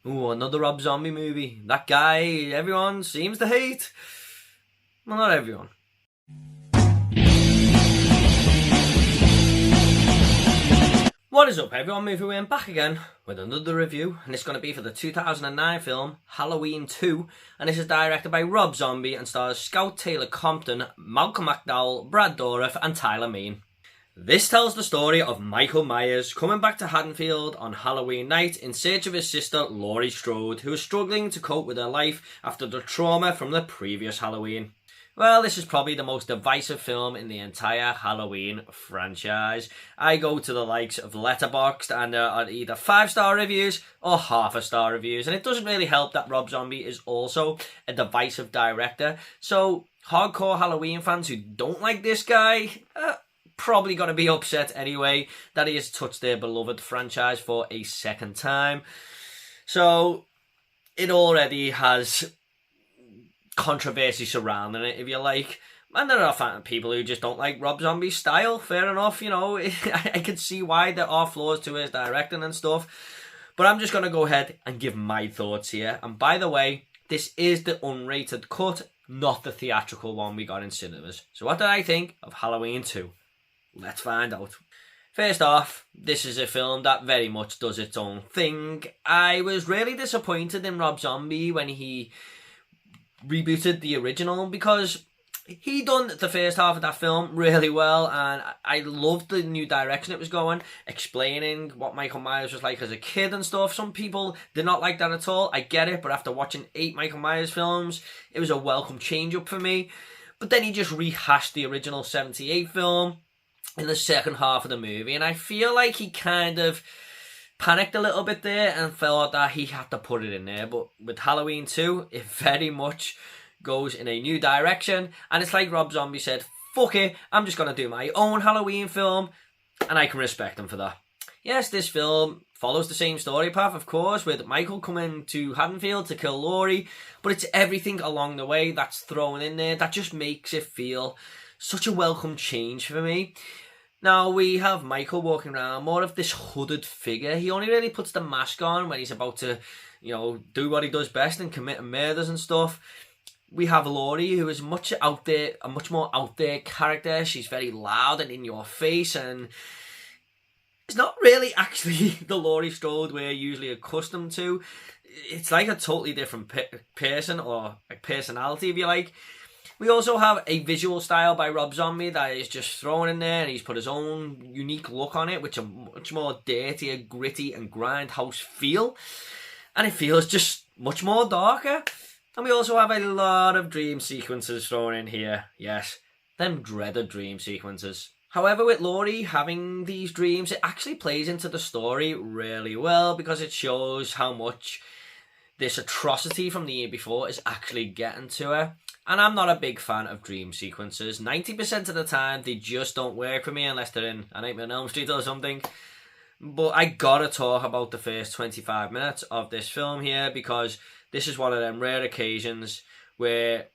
Ooh, another Rob Zombie movie. That guy everyone seems to hate. Well, not everyone. What is up everyone, Movie Wayne back again with another review, and it's going to be for the 2009 film Halloween 2, and this is directed by Rob Zombie and stars Scout Taylor Compton, Malcolm McDowell, Brad Douriff and Tyle. This tells the story of Michael Myers coming back to Haddonfield on Halloween night in search of his sister Laurie Strode, who is struggling to cope with her life after the trauma from the previous Halloween. Well, this is probably the most divisive film in the entire Halloween franchise. I go to the likes of Letterboxd and are either 5-star reviews or half-a-star reviews, and it doesn't really help that Rob Zombie is also a divisive director, so hardcore Halloween fans who don't like this guy probably going to be upset anyway that he has touched their beloved franchise for a second time. So it already has controversy surrounding it, if you like, and there are people who just don't like Rob Zombie's style. Fair enough, you know. I can see why there are flaws to his directing and stuff, but I'm just going to go ahead and give my thoughts here. And by the way, this is the unrated cut, not the theatrical one we got in cinemas. So what did I think of Halloween 2? Let's find out. First off, this is a film that very much does its own thing. I was really disappointed in Rob Zombie when he rebooted the original, because he done the first half of that film really well, and I loved the new direction it was going, explaining what Michael Myers was like as a kid and stuff. Some people did not like that at all, I get it, but after watching 8 Michael Myers films, it was a welcome change up for me. But then he just rehashed the original 78 film in the second half of the movie, and I feel like he kind of panicked a little bit there and thought that he had to put it in there. But with Halloween 2, it very much goes in a new direction, and it's like Rob Zombie said, fuck it, I'm just going to do my own Halloween film, and I can respect him for that. Yes, this film follows the same story path, of course, with Michael coming to Haddonfield to kill Laurie, but it's everything along the way that's thrown in there that just makes it feel such a welcome change for me. Now, we have Michael walking around, more of this hooded figure. He only really puts the mask on when he's about to, do what he does best and commit murders and stuff. We have Laurie, who is a much more out there character. She's very loud and in your face, and it's not really actually the Laurie Strode we're usually accustomed to. It's like a totally different person, or a personality, if you like. We also have a visual style by Rob Zombie that is just thrown in there, and he's put his own unique look on it, which is a much more dirtier, gritty and grindhouse feel. And it feels just much more darker. And we also have a lot of dream sequences thrown in here. Yes, them dreaded dream sequences. However, with Laurie having these dreams, it actually plays into the story really well, because it shows how much this atrocity from the year before is actually getting to her. And I'm not a big fan of dream sequences. 90% of the time, they just don't work for me unless they're in A Nightmare on Elm Street or something. But I gotta talk about the first 25 minutes of this film here, because this is one of them rare occasions where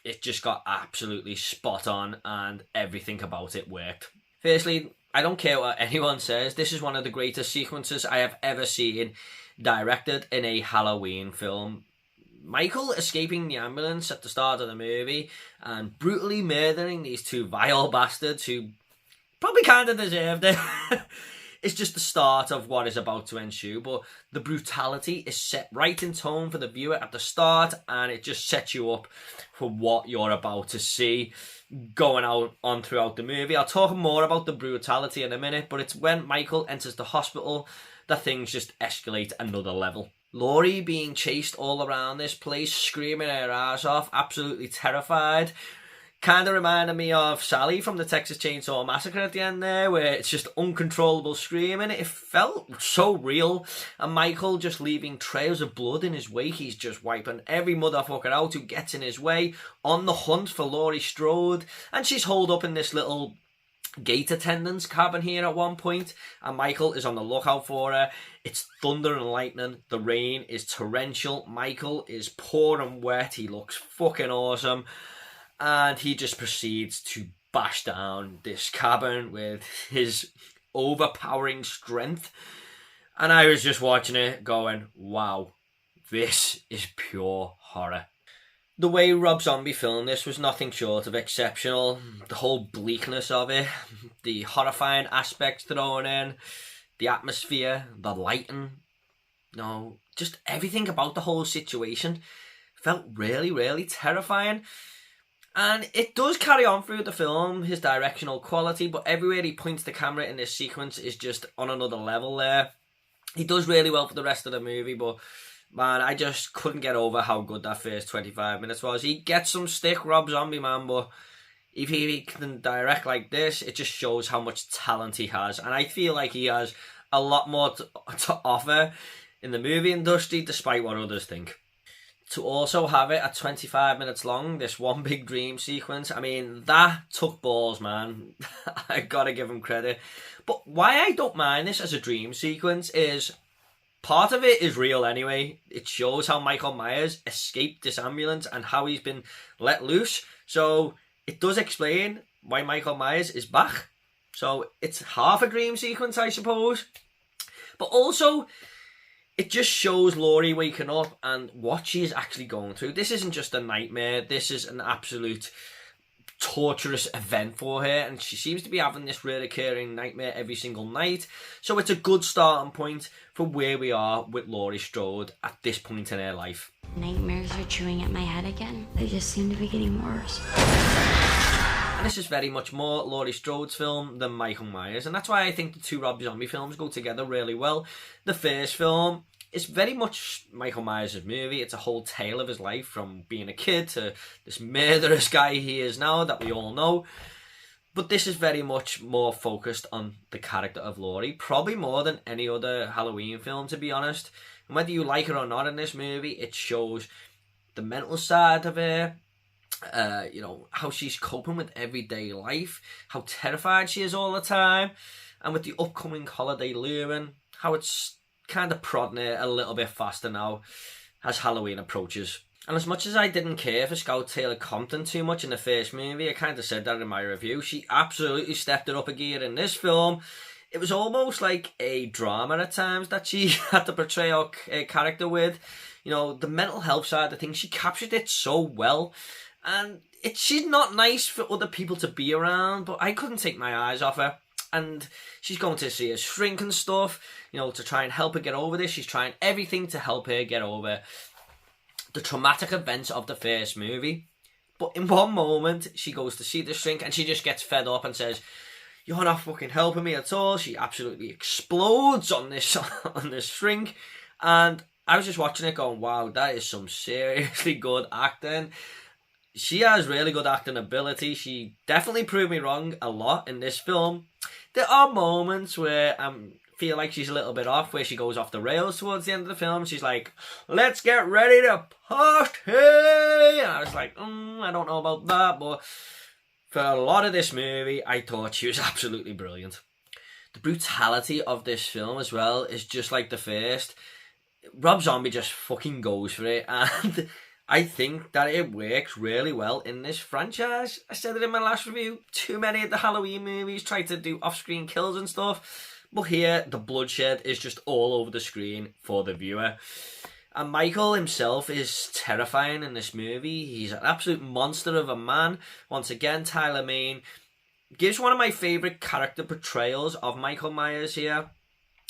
it just got absolutely spot on and everything about it worked. Firstly, I don't care what anyone says, this is one of the greatest sequences I have ever seen directed in a Halloween film. Michael escaping the ambulance at the start of the movie and brutally murdering these 2 vile bastards who probably kind of deserved it. It's just the start of what is about to ensue, but the brutality is set right in tone for the viewer at the start, and it just sets you up for what you're about to see going on throughout the movie. I'll talk more about the brutality in a minute, but it's when Michael enters the hospital that things just escalate another level. Laurie being chased all around this place, screaming her ass off, absolutely terrified. Kind of reminded me of Sally from the Texas Chainsaw Massacre at the end there, where it's just uncontrollable screaming. It felt so real. And Michael just leaving trails of blood in his wake. He's just wiping every motherfucker out who gets in his way, on the hunt for Laurie Strode. And she's holed up in this little gate attendant's cabin here at one point, and Michael is on the lookout for her. It's thunder and lightning, the rain is torrential, Michael is pouring wet, he looks fucking awesome, and he just proceeds to bash down this cabin with his overpowering strength. And I was just watching it going, wow, this is pure horror. The way Rob Zombie filmed this was nothing short of exceptional. The whole bleakness of it, the horrifying aspects thrown in, the atmosphere, the lighting, just everything about the whole situation felt really, really terrifying. And it does carry on through the film, his directional quality, but everywhere he points the camera in this sequence is just on another level there. He does really well for the rest of the movie, but man, I just couldn't get over how good that first 25 minutes was. He gets some stick, Rob Zombie, man, but if he can direct like this, it just shows how much talent he has. And I feel like he has a lot more to offer in the movie industry, despite what others think. To also have it at 25 minutes long, this one big dream sequence, I mean, that took balls, man. I gotta give him credit. But why I don't mind this as a dream sequence is part of it is real anyway. It shows how Michael Myers escaped this ambulance and how he's been let loose. So it does explain why Michael Myers is back. So it's half a dream sequence, I suppose. But also, it just shows Laurie waking up and what she is actually going through. This isn't just a nightmare. This is an absolute torturous event for her. And she seems to be having this recurring nightmare every single night. So it's a good starting point for where we are with Laurie Strode at this point in her life. Nightmares are chewing at my head again. They just seem to be getting worse. And this is very much more Laurie Strode's film than Michael Myers. And that's why I think the two Rob Zombie films go together really well. The first film is very much Michael Myers' movie. It's a whole tale of his life from being a kid to this murderous guy he is now that we all know. But this is very much more focused on the character of Laurie. Probably more than any other Halloween film, to be honest. And whether you like her or not in this movie, it shows the mental side of her. How she's coping with everyday life, how terrified she is all the time, and with the upcoming holiday looming, how it's kind of prodding her a little bit faster now as Halloween approaches. And as much as I didn't care for Scout Taylor Compton too much in the first movie, I kind of said that in my review, she absolutely stepped it up a gear in this film. It was almost like a drama at times that she had to portray her character with. The mental health side of things, she captured it so well. And she's not nice for other people to be around, but I couldn't take my eyes off her. And she's going to see her shrink and stuff, to try and help her get over this. She's trying everything to help her get over the traumatic events of the first movie. But in one moment, she goes to see the shrink and she just gets fed up and says, "You're not fucking helping me at all." She absolutely explodes on this shrink. And I was just watching it going, wow, that is some seriously good acting. She has really good acting ability. She definitely proved me wrong a lot in this film. There are moments where I feel like she's a little bit off, where she goes off the rails towards the end of the film. She's like, "Let's get ready to party." And I was like, I don't know about that. But for a lot of this movie, I thought she was absolutely brilliant. The brutality of this film as well is just like the first. Rob Zombie just fucking goes for it. And I think that it works really well in this franchise. I said it in my last review. Too many of the Halloween movies try to do off-screen kills and stuff. But here, the bloodshed is just all over the screen for the viewer. And Michael himself is terrifying in this movie. He's an absolute monster of a man. Once again, Tyle gives one of my favourite character portrayals of Michael Myers here.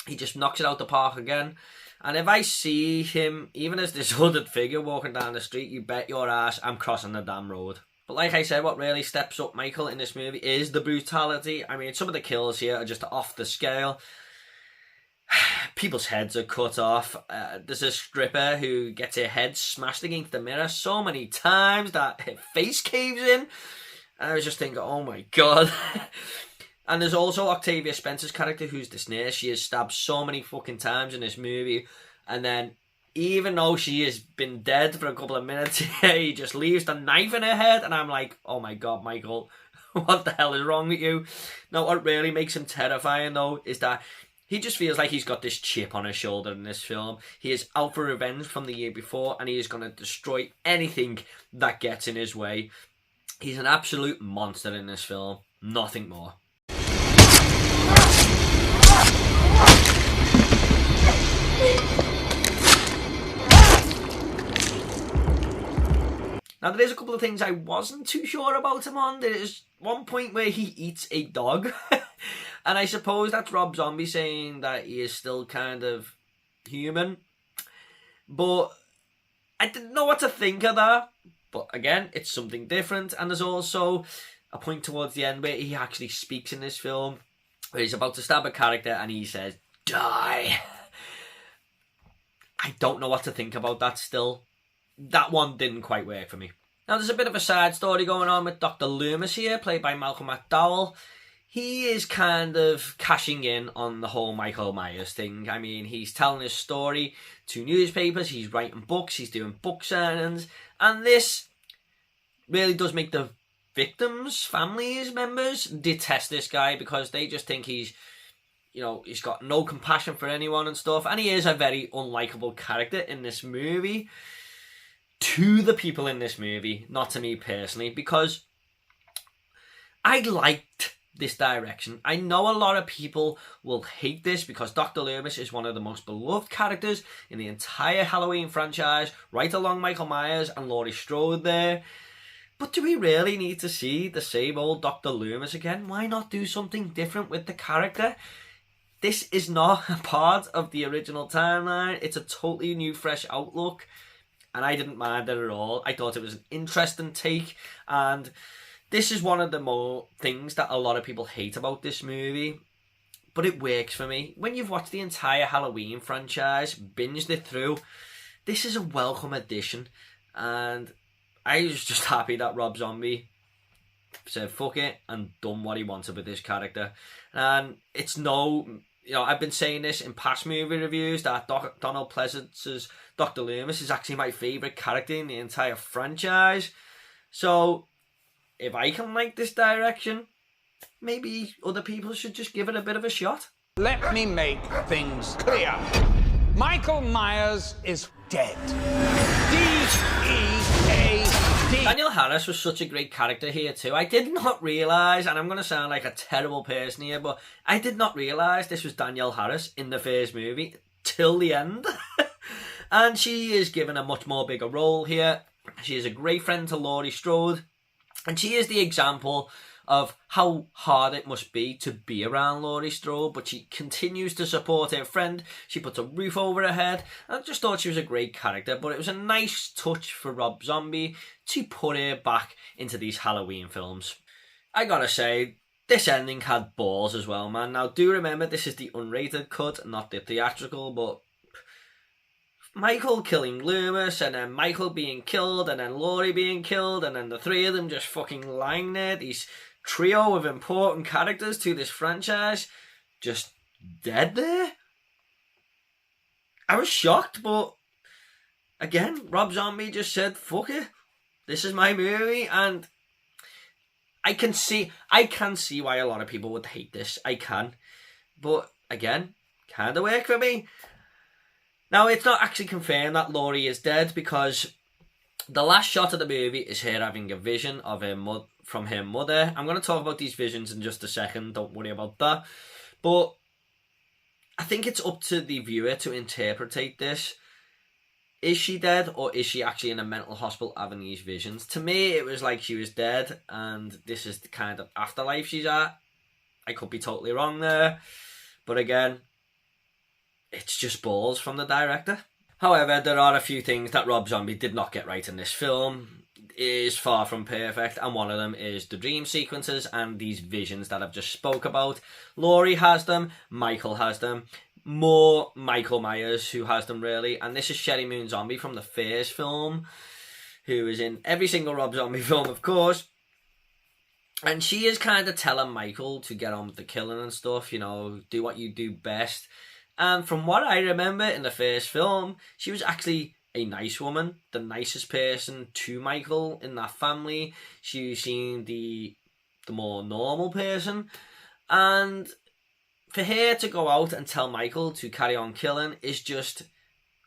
He just knocks it out the park again. And if I see him, even as this hooded figure walking down the street, you bet your ass I'm crossing the damn road. But like I said, what really steps up Michael in this movie is the brutality. I mean, some of the kills here are just off the scale. People's heads are cut off. There's a stripper who gets her head smashed against the mirror so many times that her face caves in. And I was just thinking, oh my god. And there's also Octavia Spencer's character, who's this nurse. She is stabbed so many fucking times in this movie. And then, even though she has been dead for a couple of minutes, he just leaves the knife in her head. And I'm like, oh my god, Michael, what the hell is wrong with you? Now, what really makes him terrifying, though, is that he just feels like he's got this chip on his shoulder in this film. He is out for revenge from the year before, and he is going to destroy anything that gets in his way. He's an absolute monster in this film. Nothing more. Now, there is a couple of things I wasn't too sure about him on. There is one point where he eats a dog. And I suppose that's Rob Zombie saying that he is still kind of human. But I didn't know what to think of that. But again, it's something different. And there's also a point towards the end where he actually speaks in this film, where he's about to stab a character and he says, "Die." I don't know what to think about that still. That one didn't quite work for me. Now, there's a bit of a side story going on with Dr. Loomis here, played by Malcolm McDowell. He is kind of cashing in on the whole Michael Myers thing. I mean, he's telling his story to newspapers, he's writing books, he's doing book signings, and this really does make the victims, families, members detest this guy because they just think he's, you know, he's got no compassion for anyone and stuff, and he is a very unlikable character in this movie. To the people in this movie, not to me personally, because I liked this direction. I know a lot of people will hate this because Dr. Loomis is one of the most beloved characters in the entire Halloween franchise, right along Michael Myers and Laurie Strode there. But do we really need to see the same old Dr. Loomis again? Why not do something different with the character? This is not a part of the original timeline. It's a totally new, fresh outlook. And I didn't mind it at all. I thought it was an interesting take. And this is one of the more things that a lot of people hate about this movie. But it works for me. When you've watched the entire Halloween franchise, binged it through, this is a welcome addition. And I was just happy that Rob Zombie said fuck it and done what he wanted with this character. And it's no... You know, I've been saying this in past movie reviews that Donald Pleasance's Dr. Loomis is actually my favourite character in the entire franchise. So, if I can like this direction, maybe other people should just give it a bit of a shot. Let me make things clear. Michael Myers is dead. D-E-A-D. Daniel Harris was such a great character here too. I did not realise, and I'm going to sound like a terrible person here, but I did not realise this was Danielle Harris in the first movie till the end. And she is given a much more bigger role here. She is a great friend to Laurie Strode, and she is the example of how hard it must be around Laurie Strode, but she continues to support her friend. She puts a roof over her head. I just thought she was a great character, but it was a nice touch for Rob Zombie to put her back into these Halloween films. I gotta say, this ending had balls as well, man. Now, do remember, this is the unrated cut, not the theatrical, but Michael killing Loomis, and then Michael being killed, and then Laurie being killed, and then the three of them just fucking lying there, these trio of important characters to this franchise just dead there. I was shocked, but again, Rob Zombie just said, fuck it, this is my movie, and I can see why a lot of people would hate this. I can. But again, kind of work for me. Now, it's not actually confirmed that Laurie is dead because the last shot of the movie is her having a vision of her from her mother. I'm going to talk about these visions in just a second. Don't worry about that. But I think it's up to the viewer to interpretate this. Is she dead, or is she actually in a mental hospital having these visions? To me, it was like she was dead, and this is the kind of afterlife she's at. I could be totally wrong there. But again, it's just balls from the director. However, there are a few things that Rob Zombie did not get right in this film. It is far from perfect, and one of them is the dream sequences and these visions that I've just spoke about. Laurie has them, Michael has them. More Michael Myers who has them, really. And this is Sherry Moon Zombie from the first film, who is in every single Rob Zombie film, of course. And she is kind of telling Michael to get on with the killing and stuff, you know, do what you do best. And from what I remember in the first film, she was actually a nice woman, the nicest person to Michael in that family. She seemed the more normal person. And for her to go out and tell Michael to carry on killing is just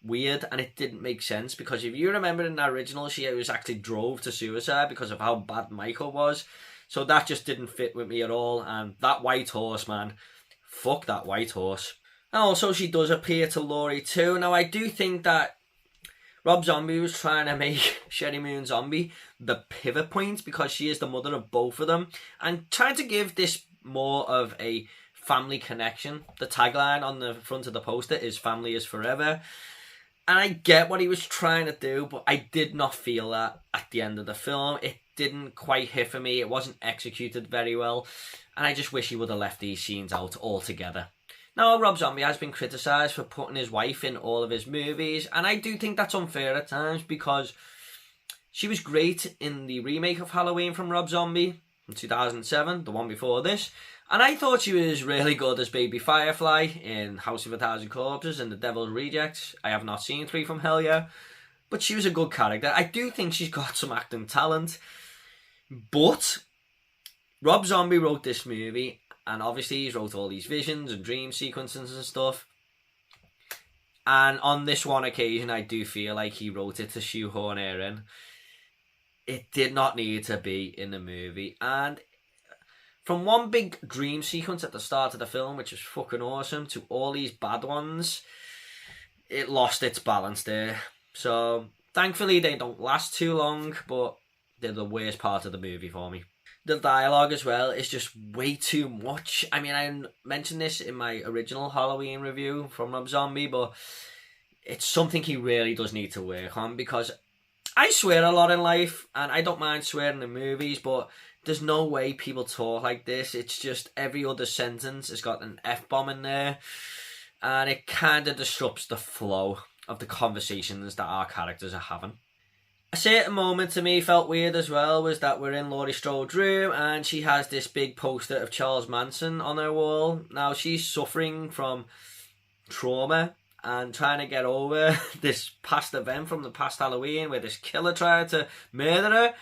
weird, and it didn't make sense, because if you remember in the original, she was actually drove to suicide because of how bad Michael was. So that just didn't fit with me at all. And that white horse, man, fuck that white horse. And also she does appear to Laurie too. Now I do think that Rob Zombie was trying to make Sherry Moon Zombie the pivot point because she is the mother of both of them, and trying to give this more of a family connection. The tagline on the front of the poster is "Family is forever," and I get what he was trying to do, but I did not feel that at the end of the film. It didn't quite hit for me. It wasn't executed very well, and I just wish he would have left these scenes out altogether. Now, Rob Zombie has been criticised for putting his wife in all of his movies, and I do think that's unfair at times because she was great in the remake of Halloween from Rob Zombie in 2007, the one before this, and I thought she was really good as Baby Firefly in House of a Thousand Corpses and The Devil's Rejects. I have not seen Three from Hell yet, but she was a good character. I do think she's got some acting talent, but Rob Zombie wrote this movie, and obviously he's wrote all these visions and dream sequences and stuff. And on this one occasion, I do feel like he wrote it to shoehorn her in. It did not need to be in the movie. And from one big dream sequence at the start of the film, which was fucking awesome, to all these bad ones, it lost its balance there. So thankfully they don't last too long, but they're the worst part of the movie for me. The dialogue as well is just way too much. I mean, I mentioned this in my original Halloween review from Rob Zombie, but it's something he really does need to work on, because I swear a lot in life, and I don't mind swearing in movies, but there's no way people talk like this. It's just every other sentence has got an F-bomb in there, and it kind of disrupts the flow of the conversations that our characters are having. A certain moment to me felt weird as well was that we're in Laurie Strode's room and she has this big poster of Charles Manson on her wall. Now she's suffering from trauma and trying to get over this past event from the past Halloween where this killer tried to murder her.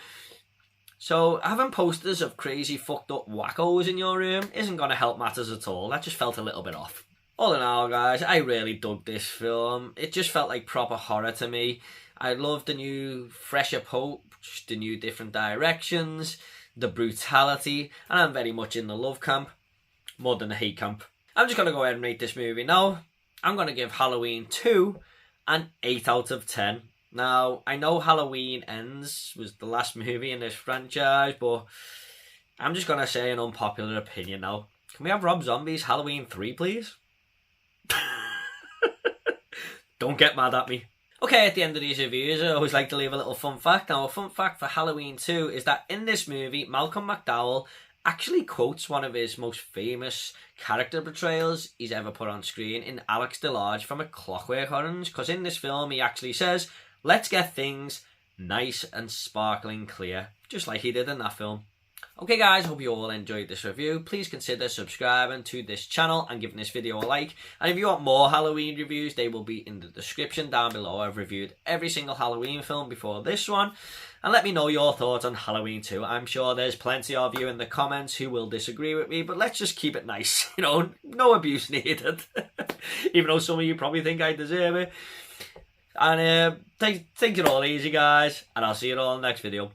So having posters of crazy fucked up wackos in your room isn't going to help matters at all. That just felt a little bit off. All in all, guys, I really dug this film. It just felt like proper horror to me. I love the new fresh approach, the new different directions, the brutality, and I'm very much in the love camp, more than the hate camp. I'm just going to go ahead and rate this movie now. I'm going to give Halloween 2 an 8 out of 10. Now, I know Halloween Ends was the last movie in this franchise, but I'm just going to say an unpopular opinion now. Can we have Rob Zombie's Halloween 3, please? Don't get mad at me. Okay, at the end of these reviews, I always like to leave a little fun fact. Now, a fun fact for Halloween 2 is that in this movie, Malcolm McDowell actually quotes one of his most famous character portrayals he's ever put on screen in Alex DeLarge from A Clockwork Orange, because in this film he actually says, "Let's get things nice and sparkling clear," just like he did in that film. Okay guys, hope you all enjoyed this review. Please consider subscribing to this channel and giving this video a like. And if you want more Halloween reviews, they will be in the description down below. I've reviewed every single Halloween film before this one. And let me know your thoughts on Halloween 2. I'm sure there's plenty of you in the comments who will disagree with me, but let's just keep it nice. You know, no abuse needed. Even though some of you probably think I deserve it. And take it all easy, guys. And I'll see you all in the next video.